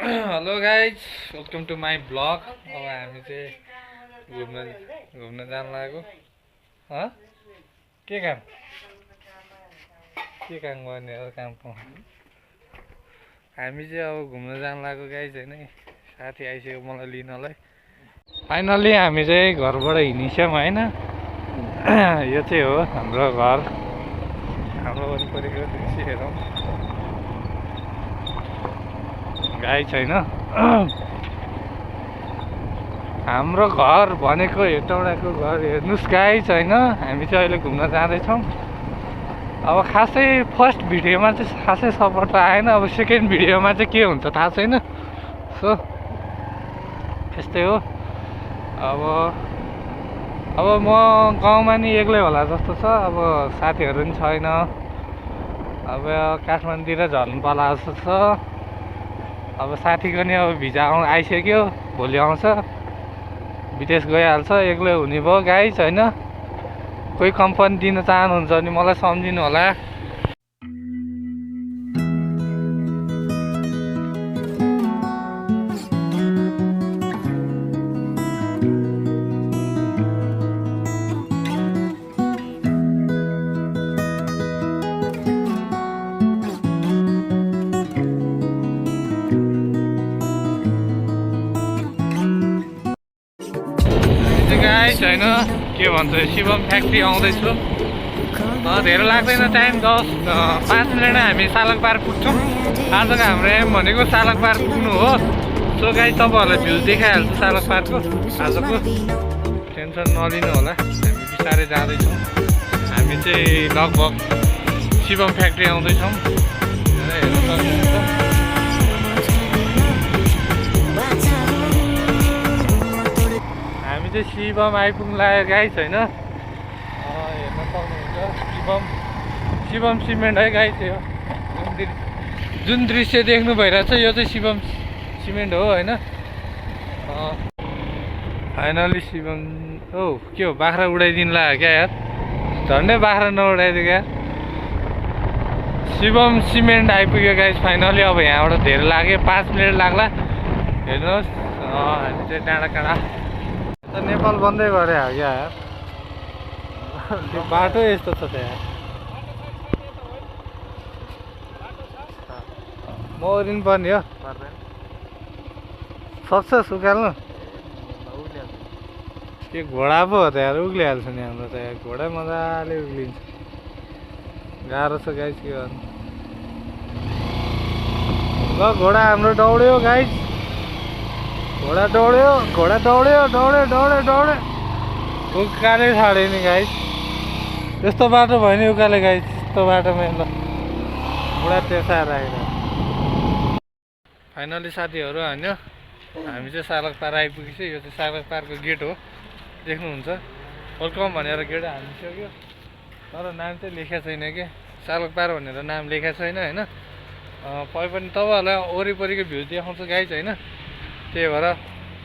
Hello guys, welcome to my blog. अब हामी चाहिँ घुम्न जान लागेको। के काम गर्ने हो? काम हामी चाहिँ अब घुम्न जान लागेको गाइज होइन। साथी आइसक्यो मलाई लिनलाई। फाइनल्ली हामी चाहिँ घरबाट हिँडिसक्यौँ होइन। यो चाहिँ हो हाम्रो घर। हाम्रो वरिपरिको दृश्य हेरौँ। गाई छैन। हाम्रो घर भनेको हेटौँडाको घर हेर्नुहोस्, गाई छैन। हामी चाहिँ अहिले घुम्न जाँदैछौँ। अब खासै फर्स्ट भिडियोमा चाहिँ खासै सपोर्ट आएन। अब सेकेन्ड भिडियोमा चाहिँ के हुन्छ थाहा छैन। सो यस्तै हो। अब म गाउँमा नि एक्लै होला जस्तो छ। अब साथीहरू पनि छैन। अब काठमाडौँतिर झर्नु पर्ला जस्तो छ। अब साथीको नि अब भिजा आइसक्यो, भोलि आउँछ, विदेश गइहाल्छ। एक्लै हुने भयो। गाई छैन। कोही कम्पनी दिन चाहनुहुन्छ भने मलाई सम्झिनु होला। गाई छैन। के भन्छ, शिवम फ्याक्ट्री आउँदैछु। धेरै लाग्दैन टाइम, 5 मिनटमा हामी सालक पार्क पुग्छौँ। आजको हाम्रो एम भनेको सालक पार्क पुग्नु हो। सो गाई तपाईँहरूलाई भ्यू देखाइहाल्छु सालक पार्कको आजको। टेन्सन नलिनु होला, हामी बिस्तारै जाँदैछौँ। हामी चाहिँ लगभग शिवम फ्याक्ट्री आउँदैछौँ। हेर्नु सक्नुहुन्छ। हामी चाहिँ शिवम आइपुग्नु लाग्यो। गाई छैन। हेर्न सक्नुहुन्छ शिवम सिमेन्ट है गाई चाहिँ हो। जुन दृश्य देख्नु भइरहेछ यो चाहिँ शिवम सिमेन्ट हो होइन। फाइनली शिवम के हो, बाख्रा उडाइदिनु लाग्यो क्या यार। झन्डै बाख्रा नउडाइदियो क्या। शिवम सिमेन्ट आइपुग्यो गाइस फाइनली। अब यहाँबाट धेरै लाग्यो, 5 मिनट लाग्ला। हेर्नुहोस्, हामी चाहिँ डाँडा नेपाल बन्दै गरे हो क्या यार। त्यो बाटो यस्तो छ त्यहाँ। म ओरिनु पर्ने हो। सक्छ उकाल्नु? के घोडा पो हो त यार, उक्लिहाल्छ नि हाम्रो त यार। घोडा मजाले उक्लिन्छ। गाह्रो छ गाइस, के गर्नु। ल घोडा हाम्रो दौड्यो गाइस। घोडा दौड्यो। उकालै छाड्यो नि गाइस। यस्तो बाटो भयो नि उकाले गाइस। यस्तो बाटोमा ल बुढा तेर्साएर आएर फाइनली साथीहरू होइन, हामी चाहिँ सालक पार्क आइपुगेछ। यो चाहिँ सालक पार्कको गेट हो, देख्नुहुन्छ। वेलकम भनेर गेट हालिसक्यो, तर नाम चाहिँ लेखेको छैन कि। सालक पार्क भनेर नाम लेखेको छैन होइन। पै पनि तपाईँहरूलाई वरिपरिको भ्यू देखाउँछ गाइस होइन। त्यही भएर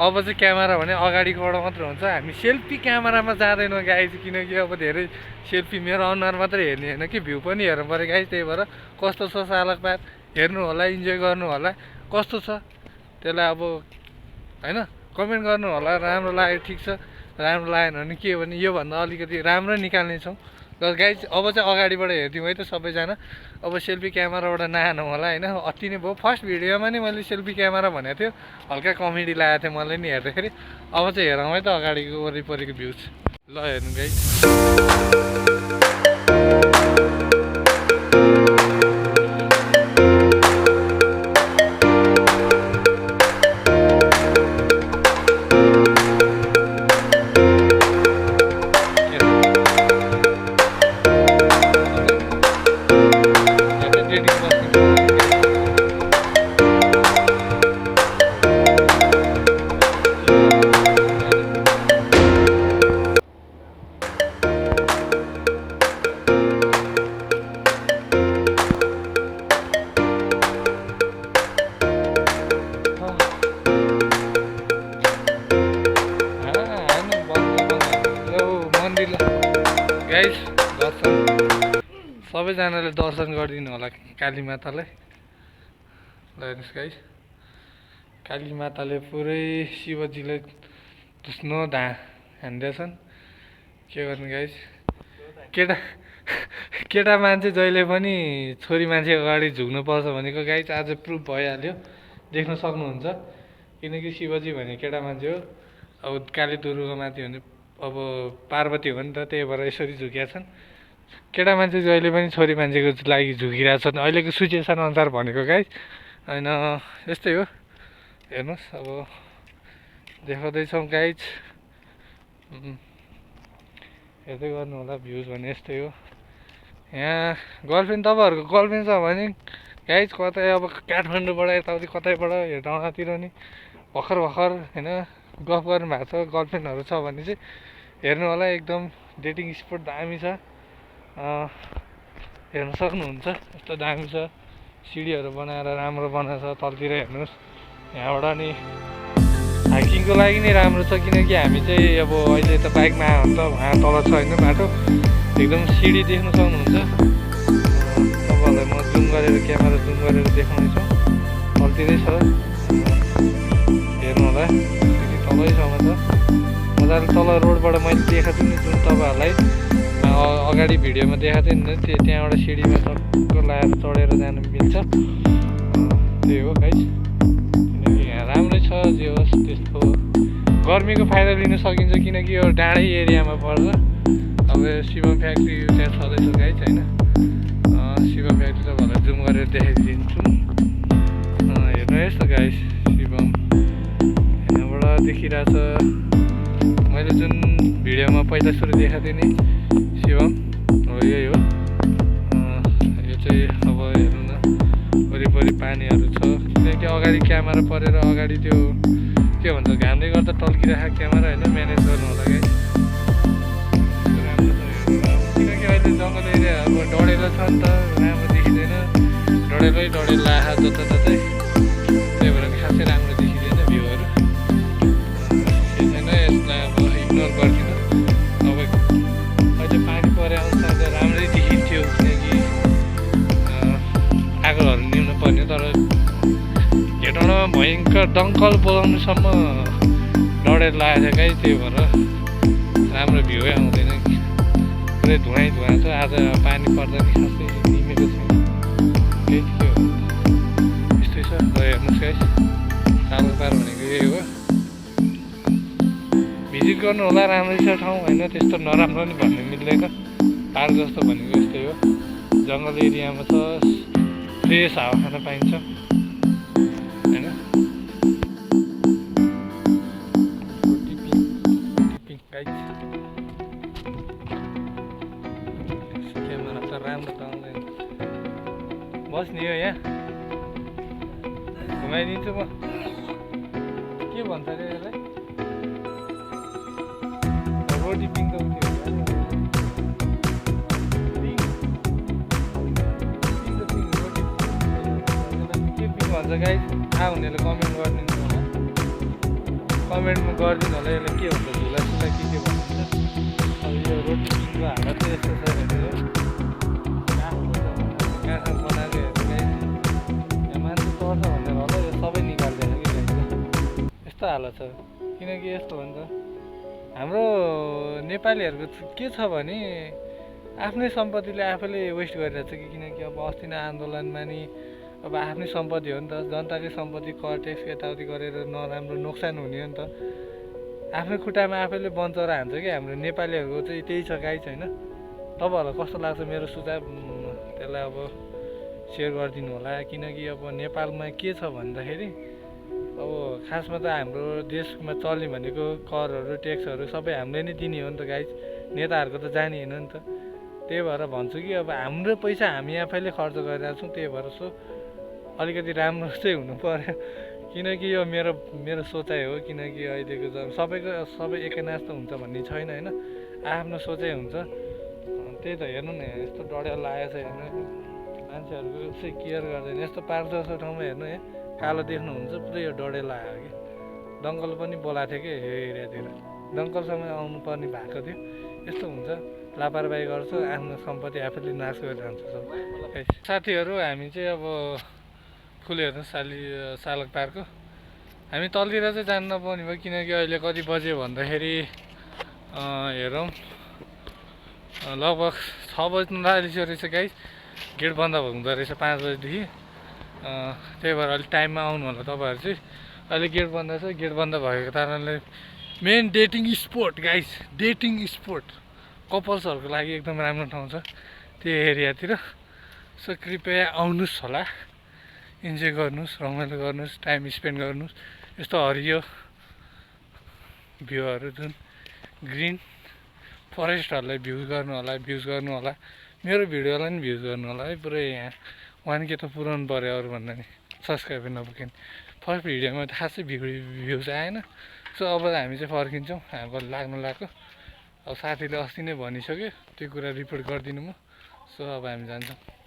अब चाहिँ क्यामेरा भने अगाडिकोबाट मात्र हुन्छ। हामी सेल्फी क्यामेरामा जाँदैनौँ गाइस, किनकि अब धेरै सेल्फी मेरो अनुहार मात्रै हेर्ने होइन कि, भ्यू पनि हेर्नु पऱ्यो गाइस। त्यही भएर कस्तो छ सालक पार्क हेर्नु होला, इन्जोय गर्नु होला। कस्तो छ त्यसलाई अब होइन कमेन्ट गर्नु होला। राम्रो लाग्यो ठिक छ, राम्रो लागेन भने के भने योभन्दा अलिकति राम्रो निकाल्नेछौँ। र गाइस अब चाहिँ अगाडिबाट हेरिदिउँ है त सबैजना। अब सेल्फी क्यामेराबाट नहानौँ होला होइन। अति नै भयो। फर्स्ट भिडियोमा नि मैले सेल्फी क्यामेरा भनेको थियो, हल्का कमेडी लागेको थियो मलाई नि हेर्दाखेरि। अब चाहिँ हेरौँ है त अगाडिको वरिपरिको भ्यूज। ल हेर्नु गाइस। गाइस दर्शन सबैजनाले दर्शन गरिदिनु होला काली मातालाई। ल हेर्नुहोस् गाइस, काली माताले पुरै शिवजीलाई धुस्नो हान्दैछन्। के गर्नु गाइस, केटा मान्छे जहिले पनि छोरी मान्छे अगाडि झुक्नु पर्छ भनेको गाइस आज प्रुफ भइहाल्यो, देख्न सक्नुहुन्छ। किनकि शिवजी भने केटा मान्छे हो, अब काली दुर्गा माथि भने अब पार्वती हो नि त, त्यही भएर यसरी झुकेका छन्। केटा मान्छे जहिले पनि छोरी मान्छेको लागि झुकिरहेछन् अहिलेको सिचुएसन अनुसार भनेको गाइस। होइन यस्तै हो, हेर्नुहोस् अब देखाउँदैछौँ गाइज, हेर्दै गर्नु होला। भ्युज भने यस्तै हो। यहाँ गर्लफ्रेन्ड, तपाईँहरूको गर्लफ्रेन्ड छ भने गाइज कतै अब काठमाडौँबाट यताउति कतैबाट डाँडातिर नि भर्खर होइन गफ गर्नु भएको छ, गर्लफ्रेन्डहरू छ भने चाहिँ हेर्नु होला। एकदम डेटिङ स्पोट दामी छ, हेर्न सक्नुहुन्छ। यस्तो दामी छ, सिडीहरू बनाएर राम्रो बनाएको छ। तलतिर हेर्नुहोस्, यहाँबाट नि हाइकिङको लागि नै राम्रो छ। किनकि हामी चाहिँ अब अहिले त बाइकमा आयो भने त वहाँ तल छ होइन बाटो, एकदम सिडी देख्न सक्नुहुन्छ। तपाईँहरूलाई म जुम गरेर क्यामेरा जुम गरेर देखाउनेछु। तलतिरै छ, हेर्नु होला। तलैसम्म छ मजाले। तल रोडबाट मैले देखाएको छु नि, जुन तपाईँहरूलाई अगाडि भिडियोमा देखाएको थिएँ नि, त्यहाँबाट सिडीमा टक्क लगाएर चढेर जानु मिल्छ। त्यही हो गाइस, किनकि यहाँ राम्रै छ। जे होस् त्यस्तो गर्मीको फाइदा लिन सकिन्छ, किनकि यो डाँडै एरियामा पर्छ। अब शिवम फ्याक्ट्री त्यहाँ छँदैछ गाइस होइन। शिवम फ्याक्ट्री तपाईँहरूलाई जुम गरेर देखाइदिन्छु। हेर्नुहोस् त गाइस, शिवम यहाँबाट देखिरहेछ। मैले जुन भिडियोमा पहिला सुरु देखाएको थिएँ नि शिवम, हो यही हो। यो चाहिँ अब हेर्नु न, वरिपरि पानीहरू छ। किनकि अगाडि क्यामेरा परेर अगाडि त्यो के भन्छ घामले गर्दा टल्किरहेको क्यामेरा होइन, म्यानेज गर्नु होला गाइस। राम्रो छ, किनकि अहिले जङ्गल एरिया अब डढेलो छ नि त, राम्रो देखिँदैन। डढेलो आहा जताततै, त्यही भएर खासै राम्रो देखिँदैन भ्यूहरू। यसलाई अब इग्नोर गरिदिनु। अब अहिले पानी परे अनुसार त राम्रै देखिन्थ्यो, किनकि आगोहरू निम्न पर्ने। तर हेटौँडामा भयङ्कर दङ्कल बोलाउनुसम्म डढेर लागेको छ गाई, त्यही भएर राम्रो भ्यूै आउँदैन। पुरै धुवाँ छ। आज पानी पर्दा नि खासै निमेको छैन। त्यही के हो, यस्तै छ। र हेर्नुहोस् गाइस, सालपार भनेको यही हो। भिजिट गर्नु होला, राम्रै छ ठाउँ होइन, त्यस्तो नराम्रो नि भन्नु मिल्दैन। पार्क जस्तो भनेको यस्तै हो, जङ्गल एरियामा छ, फ्रेस हावा खान पाइन्छ होइन। क्यामेरा त राम्रो त आउँदैन। बस्ने हो यहाँ, घुमाइदिन्छु म। के भन्छ अरे यसलाई, रोटी पिङ त उठ्यो भन्छ गाइस। थाहा हुनेले कमेन्ट गरिदिनु होला, कमेन्टमा गरिदिनु होला यसलाई के भन्छ, झुला सुला के भन्छ। अब यो रोटी पिङको हालत चाहिँ यस्तो छ हेरेर काँखा बनाएको हेर्नु गाइस। यहाँ मान्छे चढ्छ भनेर होला यो सबै निकाल्दैन कि गाइस, यस्तो हालत छ। किनकि यस्तो भन्छ, हाम्रो नेपालीहरूको के छ भने आफ्नै सम्पत्तिले आफैले वेस्ट गरिरहेको छ कि। किनकि अब अस्ति नै आन्दोलनमा नि अब आफ्नै सम्पत्ति हो नि त, जनताकै सम्पत्ति कर ट्याक्स यताउति गरेर नराम्रो नोक्सान हुने हो नि त। आफ्नै खुट्टामा आफैले बन्चर हान्छ कि हाम्रो नेपालीहरूको चाहिँ त्यही छ गाइस होइन। तपाईँहरूलाई कस्तो लाग्छ मेरो सुझाव, त्यसलाई अब सेयर गरिदिनु होला। किनकि अब नेपालमा के छ भन्दाखेरि अब खासमा त हाम्रो देशमा चल्ने भनेको करहरू ट्याक्सहरू सबै हामीले नै दिने हो नि त गाइस, नेताहरूको त जाने होइन नि त। त्यही भएर भन्छु कि अब हाम्रो पैसा हामी आफैले खर्च गरिरहेको छौँ, त्यही भएर अलिकति राम्रो चाहिँ हुनु पर्यो। किनकि यो मेरो सोचाइ हो। किनकि अहिलेको सबै एकैनाश त हुन्छ भन्ने छैन होइन, आफ्नो सोचाइ हुन्छ। त्यही त हेर्नु न, यस्तो डढेर लागेको छ हेर्नु, मान्छेहरूको चाहिँ केयर गर्दैन। यस्तो पार्क जस्तो ठाउँमा हेर्नु, यहाँ कालो देख्नुहुन्छ, पुरै यो डढेर लाग्यो कि। दङ्कल पनि बोलाएको थियो कि यो एरियातिर, दङ्कलसँग आउनु पर्ने भएको थियो। यस्तो हुन्छ, लापरवाही गर्छ, आफ्नो सम्पत्ति आफैले नाश गरेर जान्छ सब। साथीहरू हामी चाहिँ अब फुल हेर्नु सालक पार्कको हामी तलतिर चाहिँ जानु नपाउने भयो किनकि अहिले कति बज्यो भन्दाखेरि हेरौँ लगभग 6 बज्नु लागिसकेको रहेछ गाइस। गेट बन्द हुँदो रहेछ 5 बजीदेखि। त्यही भएर अलिक टाइममा आउनु होला तपाईँहरू चाहिँ। अहिले गेट बन्द छ, गेट बन्द भएको कारणले main dating spot guys, dating spot कपल्सहरूको लागि एकदम राम्रो ठाउँ छ त्यो एरियातिर। सो कृपया आउनुहोस् होला, इन्जोय गर्नुहोस्, रमाइलो गर्नुहोस्, टाइम स्पेन्ड गर्नुहोस्। यस्तो हरियो भ्यूहरू जुन ग्रिन फरेस्टहरूलाई भ्युज गर्नु होला। मेरो भिडियोलाई पनि भ्युज गर्नु होला है। पुरै यहाँ 1K त पुऱ्याउनु पऱ्यो अरूभन्दा नि सब्सक्राइबर नपुग्यो नि। फर्स्ट भिडियोमा त खासै भ्युज आएन। सो अब हामी चाहिँ फर्किन्छौँ, हाम्रो लाग्छ। अब साथीले अस्ति नै भनिसक्यो त्यो कुरा रिपोर्ट गरिदिनु म। सो अब हामी जान्छौँ।